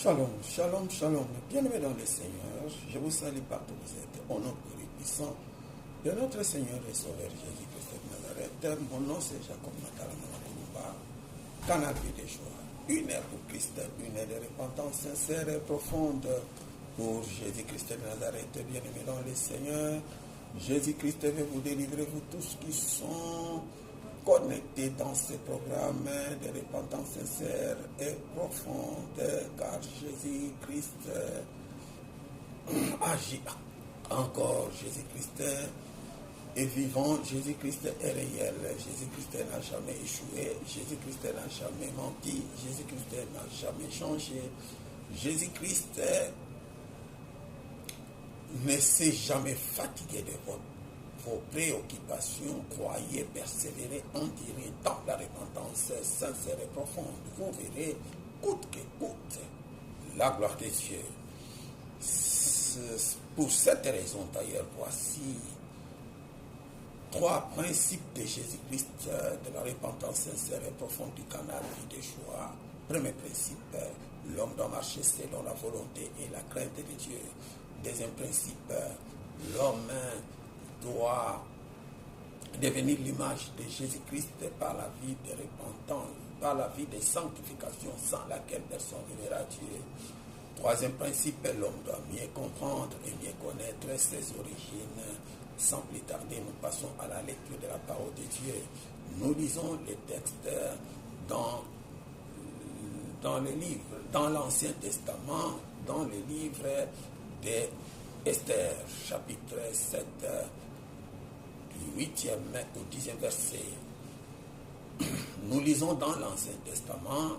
Shalom, shalom, shalom. Bien-aimés dans le Seigneur, je vous salue partout où vous êtes, au nom puissant de notre Seigneur et Sauveur Jésus-Christ de Nazareth. Mon nom c'est Jacob Matalama, canal de joie. Une ère pour Christ, une ère de repentance sincère et profonde pour Jésus-Christ de Nazareth. Bien-aimés dans le Seigneur, Jésus-Christ veut vous délivrer, vous tous qui sont connectés dans ce programme de repentance sincère et profonde, car Jésus-Christ agit encore. Jésus-Christ est vivant, Jésus-Christ est réel, Jésus-Christ n'a jamais échoué, Jésus-Christ n'a jamais menti, Jésus-Christ n'a jamais changé, Jésus-Christ ne s'est jamais fatigué de vos préoccupations. Croyez, persévérez, endirez dans la repentance sincère et profonde. Vous verrez, coûte que coûte, la gloire des cieux. Pour cette raison, d'ailleurs, voici 3 principes de Jésus-Christ de la repentance sincère et profonde du canal Vie de joie. Premier principe, l'homme doit marcher selon la volonté et la crainte de Dieu. Deuxième principe, l'homme doit devenir l'image de Jésus-Christ par la vie de repentance, par la vie de sanctification sans laquelle personne ne verra Dieu. Troisième principe, l'homme doit mieux comprendre et mieux connaître ses origines. Sans plus tarder, nous passons à la lecture de la parole de Dieu. Nous lisons les textes dans le livre, dans l'Ancien Testament, dans le livre d'Esther, chapitre 7, du 8e au 10e verset. Nous lisons dans l'Ancien Testament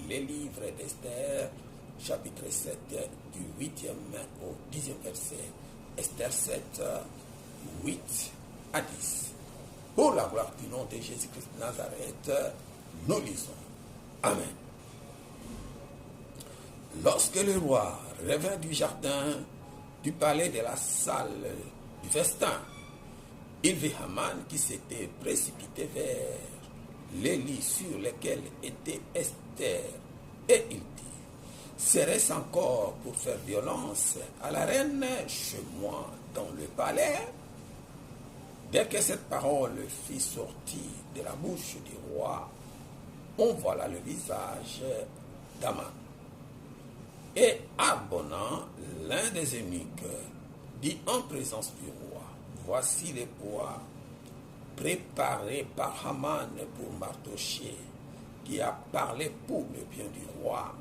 les livres d'Esther, chapitre 7, du 8e au 10e verset. Esther 7, 8 à 10. Pour la gloire du nom de Jésus-Christ de Nazareth, nous lisons. Amen. Lorsque le roi revint du jardin, du palais, de la salle du festin, il vit Haman qui s'était précipité vers les lits sur lesquels était Esther, et il dit: serait-ce encore pour faire violence à la reine chez moi dans le palais? Dès que cette parole fut sortie de la bouche du roi, on voila le visage d'Haman. Et Abona, l'un des eunuques, dit en présence du roi: voici les poids préparés par Haman pour Mardochée, qui a parlé pour le bien du roi.